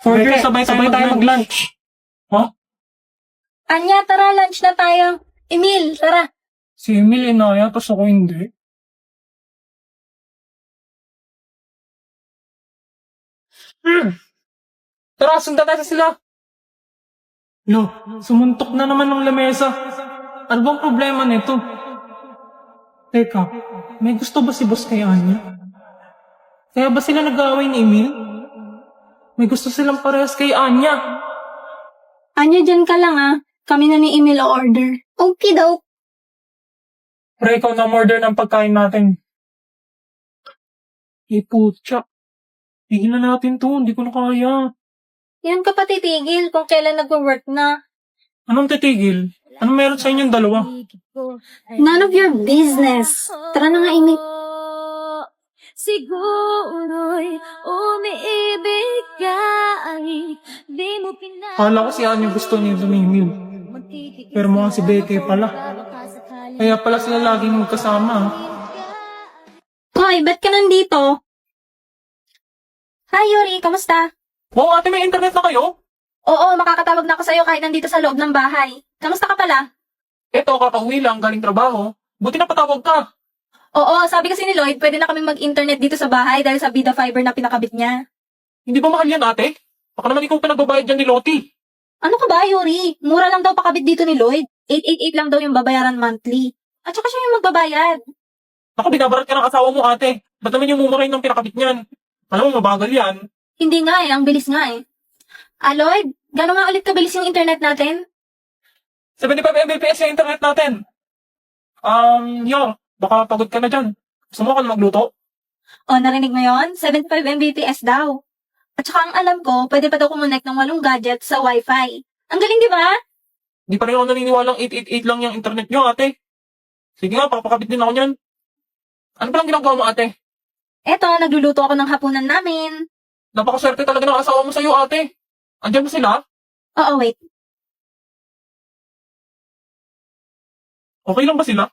Order, sabay-sabay tayo mag-lunch. Ha? Anya, tara, lunch na tayo. Emil, tara. Si Emil inaya, tapos ako hindi. Tara, sundan natin sila. Lo, sumuntok na naman ng lamesa. Ano bang problema nito? Teka, may gusto ba si boss kay Anya? Kaya ba sila nag-aaway ni Emil? May gusto silang parehas kay Anya. Anya, dyan ka lang ah. Kami na ni Emil o order. Okay daw. Pre, ikaw na order ng pagkain natin. Putya. Tigilan natin to, hindi ko na kaya. Yan ka pa titigil kung kailan nag-work na. Anong titigil? Anong meron sa inyong dalawa? None of your business. Tara na nga, Emil. Siguro'y umiibig ka ay di mo pinag- Kala ko si Anya gusto niya ni Emil. Pero mukhang si Becky pala. Kaya pala sila laging magkasama. Hoy, ba't ka nandito? Hi, Yuri. Kamusta? Wow, ate, may internet na kayo? Oo, makakatawag na ako sa'yo kahit nandito sa loob ng bahay. Kamusta ka pala? Eto, kakauwi lang, galing trabaho. Buti na patawag ka. Oo, sabi kasi ni Lloyd, pwede na kaming mag-internet dito sa bahay dahil sa Vida Fiber na pinakabit niya. Hindi ba mahal yan, ate? Baka naman ikaw pinagbabayad dyan ni Lottie. Ano ka ba, Yuri? Mura lang daw pakabit dito ni Lloyd. 888 lang daw yung babayaran monthly. At saka siya yung magbabayad. Naku, binabarat ka ng asawa mo, ate. Ba't naman yung mumurahin ng pinakabit niyan? Alam mo, mabagal yan. Hindi nga eh, ang bilis nga eh. Lloyd, gano'n nga ulit kabilis yung internet natin? 75 Mbps yung internet natin. Yo, baka pagod ka na dyan. Gusto mo ka na magluto? O, narinig mo yon? 75 Mbps daw. At saka ang alam ko, pwede pa daw kumonect ng 8 gadgets sa Wi-Fi. Ang galing, di ba? Di pa rin ako naniniwalang 888 lang yung internet nyo, ate. Sige nga, papakabit din ako niyan. Ano palang ginagawa mo, ate? Eto, nagluluto ako ng hapunan namin. Napakaswerte talaga ng asawa mo sa'yo, ate. Andiyan ba sila? Oo, wait. Okay lang ba sila?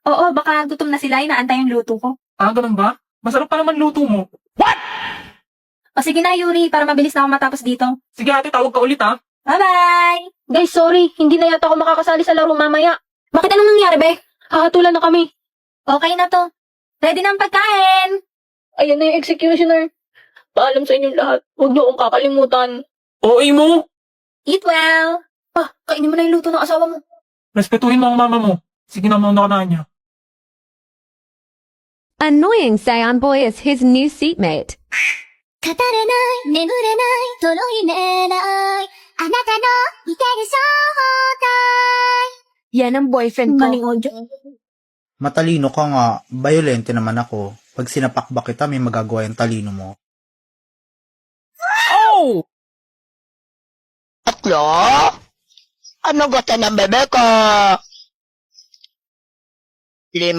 Oo, baka gutom na sila, inaantay yung luto ko. Ganun ba? Masarap pa naman luto mo. O sige na, Yuri, para mabilis na ako matapos dito. Sige, ate, tawag ka ulit, ha? Bye-bye! Guys, sorry. Hindi na yata ako makakasali sa laro mamaya. Bakit anong nangyari, be? Hahatulan na kami. Okay na to. Ready na ang pagkain. Ayan na yung executioner. Paalam sa inyong lahat. Huwag niyo akong kakalimutan. OA mo! Eat well. Kainin mo na yung luto ng asawa mo. Respetuhin mo ang mama mo. Sige na, mauna ka na niya. Annoying Saiyan Boy is his new seatmate. 語れない眠れないとろい寝ないあなたの見てる正体 Yan ang boyfriend ko. Maling audio. Matalino ka nga, violente naman ako. Pag sinapakbak kita, may magagawa yung talino mo. Tatlo? Ano gusto ng bebe ko? 5?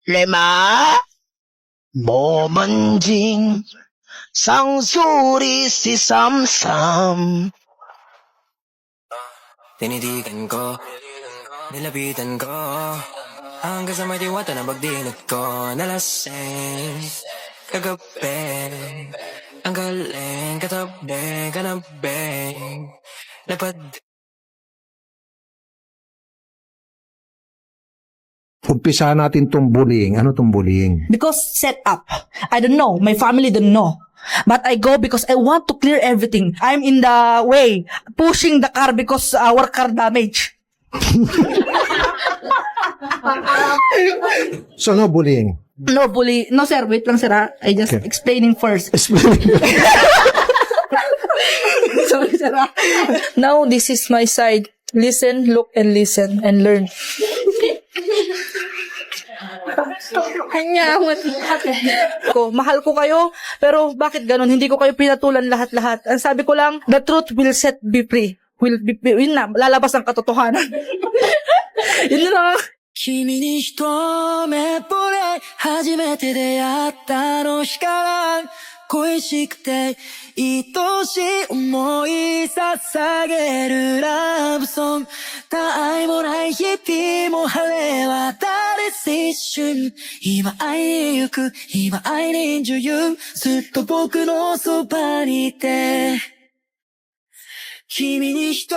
5? Bomanjing Sangsuri si Samsam. Tinitigan ko, nilapitan ko, hanggang sa may diwata na pagdinat ko. Nalasing, kagabi, ang galing, katabi, kanabi, lapad. Umpisa natin tong bullying. Ano tong bullying? Because set up. I don't know. My family don't know. But I go because I want to clear everything. I'm in the way, pushing the car because our car damage. So, no bullying. No bully. No sir, wait lang sir ha. I just Okay. explaining first. Sorry sir ha. Now this is my side. Listen, look, and listen, and learn. Kanya, mahal ko kayo, pero bakit ganun? Hindi ko kayo pinatulan lahat-lahat. Ang sabi ko lang, the truth will set be free. Yun na, lalabas ang katotohanan. Yun na lang. 君に一目惚れ初めて出会ったあの日から恋しくて愛しい思い捧げるラブソング他愛もない日々も晴れ渡り一瞬今会いに行く今会いに女優ずっと僕のそばにいて君に一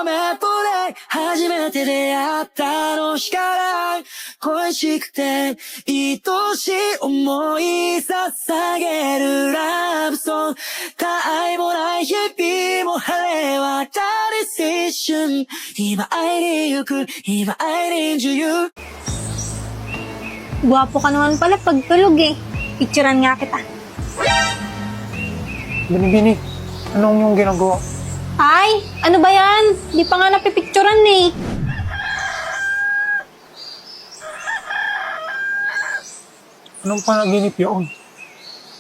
目ぼれ初めて出会ったあの日から恋しくて愛しい思い捧げるラブソング他愛もない日々も晴れ渡り一瞬今会いに行く今会いに女優 Gwapo ka naman pala pag tulog eh. Picturean nga kita. Bini-bini, anong yung ginagawa? Ay, ano ba yan? Di pa nga napipicturean eh. Anong panaginip yun?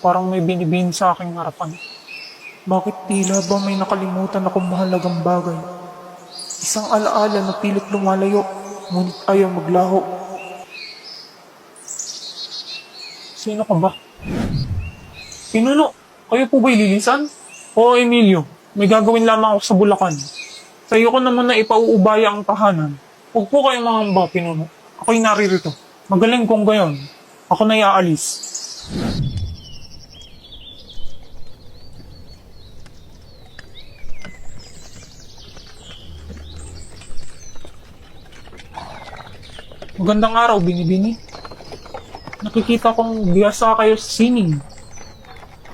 Parang may binibini sa aking harapan. Bakit tila ba may nakalimutan akong mahalagang bagay? Isang alaala na pilit lumalayo, ngunit ayaw maglaho. Sino ka ba? Pinuno, kayo po ba'y lilisan? Oo, Emilio, may gagawin lamang ako sa Bulacan. Sa iyo ko naman na ipauubaya ang tahanan. Huwag po kayong mangamba, Pinuno. Ako'y naririto. Magaling kong gayon. Ako na iaalis. Magandang araw, Binibini. Nakikita kong biyasa kayo sa sining.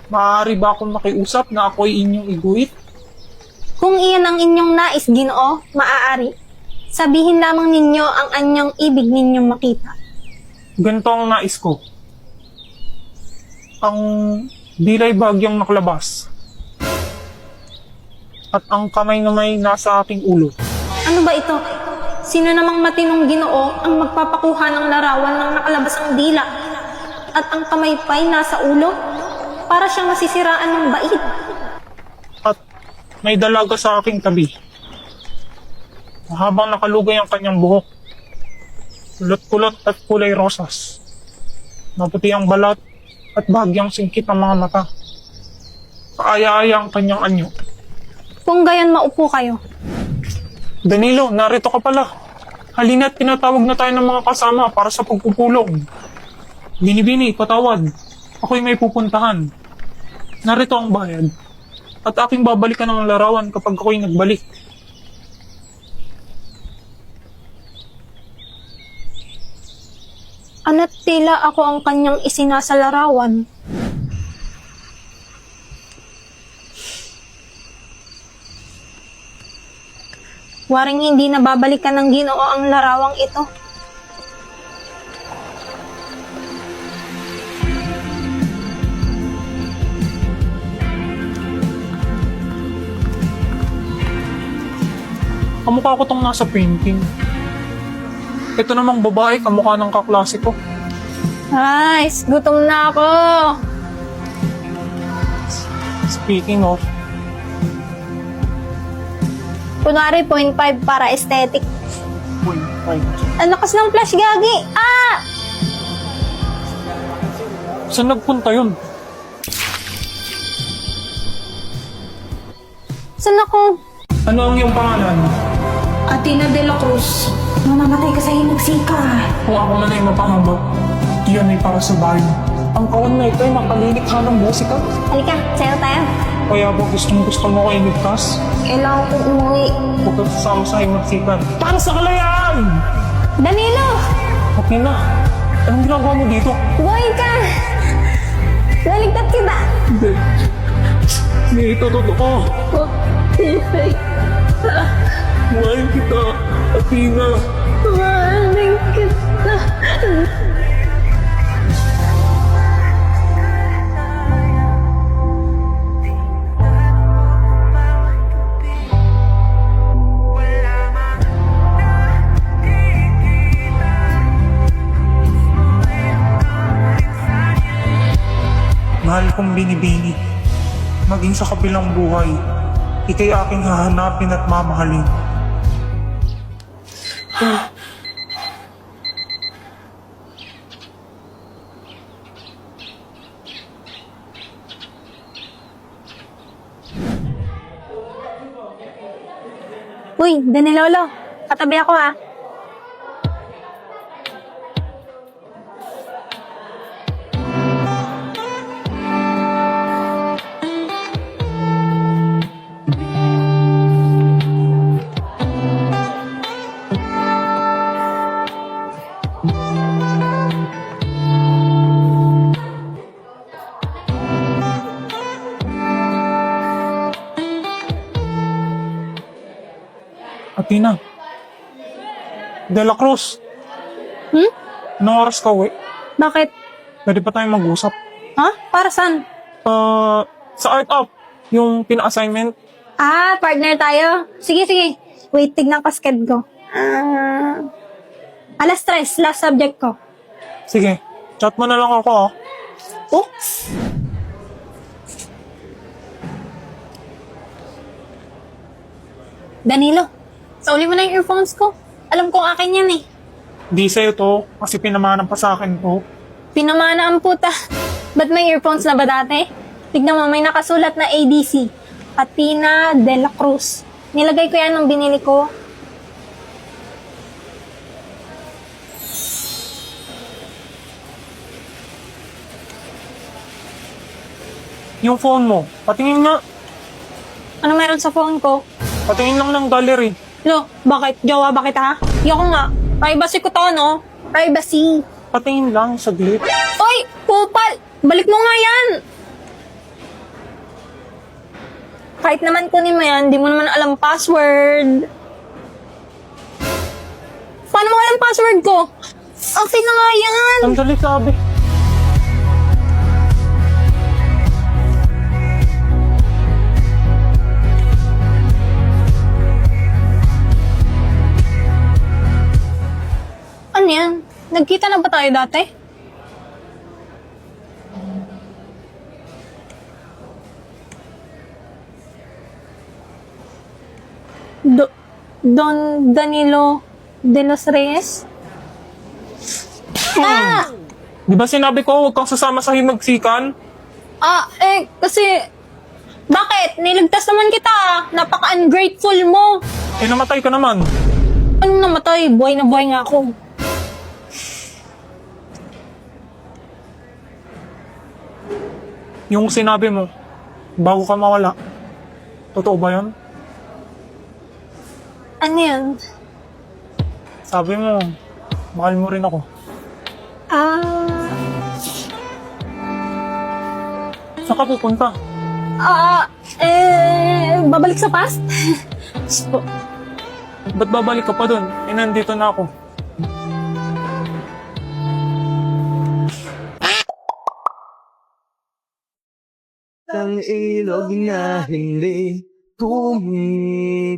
Maaari ba akong makiusap na ako'y inyong iguhit? Kung iyan ang inyong nais, Ginoo, maaari. Sabihin lamang ninyo ang anyang ibig ninyong makita. Ganito ang nais ko. Ang dilay bagyang nakalabas. At ang kamay na may nasa aking ulo. Ano ba ito? Sino namang matinong Ginoo ang magpapakuha ng larawan ng nakalabas ang dila at ang kamay pa'y nasa ulo? Para siyang masisiraan ng bait. At may dalaga sa aking tabi. Habang nakalugay ang kanyang buhok. Kulot-kulot at kulay rosas. Maputi ang balat at bahagyang singkit ang mga mata. Kaaya-aya ang kanyang anyo. Kung gayon, maupo kayo. Danilo, narito ka pala. Halina't pinatawag na tayo ng mga kasama para sa pagpupulong. Binibini, patawad. Ako'y may pupuntahan. Narito ang bayad. At aking babalikan ang larawan kapag ako'y nagbalik. Ana't tila ako ang kanyang isinasalarawan. Waring hindi nababalikan ng Ginoo ang larawang ito. Kamukha ko tong nasa painting. Ito namang babae, kamukha ng kaklase ko. Guys, gutom na ako. Speaking of, Kunwari, 0.5 para aesthetic. 0.5. Ang lakas ng flash, gagi! Ah! Saan nagpunta yun? Saan ako? Ano ang iyong pangalan? Athena de la Cruz. Mamamatay ka sa hinagsika. Kung ako na lang mapahaba, iyon ay para sa bayan. Ang kawan na ito ay makalilikha ng musika. Halika, sayo tayo. Kaya ba gusto mo ko iligtas? Kailangan kong umuwi. Huwag ka sasama sa himagsikan. Para sa kalayaan! Danilo! Okay na. Anong ginagawa mo dito? Buhay ka! Naligtat kita! Hindi. Hindi ito totoo. Buhayin kita, Athena. Mahalin kita. Mahal kong binibini. Maging sa kabilang buhay, ikay aking hahanapin at mamahalin. Uy, Danilolo. Katabi ako ha. Athena. De La Cruz. Anong oras ka uwi? Bakit? Pwede pa tayong mag-usap. Ha? Para saan? Sa Art Up. Yung pina-assignment. Ah, partner tayo. Sige, sige. Wait, tignan ko schedule ko. 3:00, last subject ko. Sige, chat mo na lang ako ah. Oops. Danilo, sauli mo na yung earphones ko. Alam kong akin yan eh. Di sa'yo to, kasi pinamanan pa sa akin to. Pinamana ang puta. Ba't may earphones na ba dati? Tignan mo, may nakasulat na ADC. Athena de la Cruz. Nilagay ko yan nung binili ko. Yung phone mo, patingin nga. Ano meron sa phone ko? Patingin lang ng gallery. Lo, bakit? Jowa ba kita ha? Yoko nga. Privacy ko to, no? Privacy. Patingin lang, saglit. Oy! Kupal! Balik mo nga yan! Kahit naman kunin mo yan, di mo naman alam password. Paano mo alam password ko? Akin na nga yan! Sandali, sabi. Ano yan? Nagkita na ba tayo dati? Don Danilo de los Reyes? Ah! Di ba sinabi ko huwag kang sasama sa himagsikan? Kasi... Bakit? Niligtas naman kita ah. Napaka-ungrateful mo. Eh, namatay ka naman. Anong namatay? Buhay na buhay nga ako. Yung sinabi mo, bago ka mawala. Totoo ba yun? Ano yan? Sabi mo, mahal mo rin ako. Saan ka pupunta? Babalik sa past? So, Ba't babalik ka pa dun? Eh, nandito na ako. Ang ilog na hindi tumitigil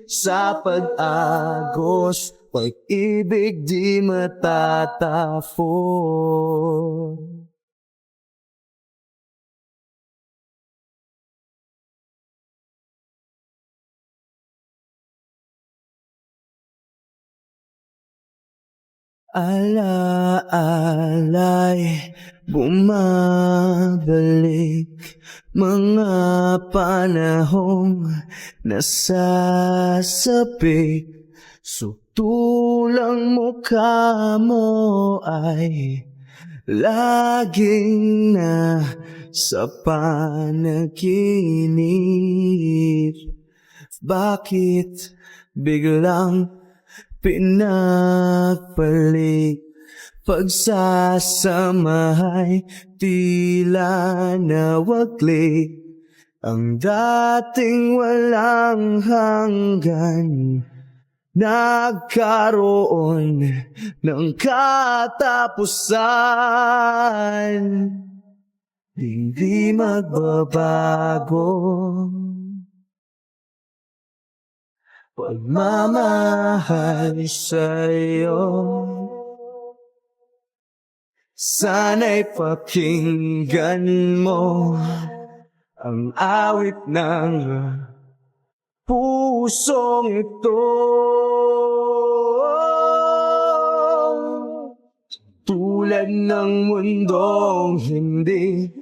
sa pag-agos, pag-ibig di matatapos. Alaalay, bumabalik mga panahong nasasapik. Sutulang mukha mo ay laging na sa panaginip. Bakit biglang pinagpalit? Pagsasamahay tila nawaglit. Ang dating walang hanggan nagkaroon ng katapusan. Hindi magbabago pagmamahal sa'yo. Sana'y pakinggan mo ang awit ng pusong ito. Tulad ng mundong hindi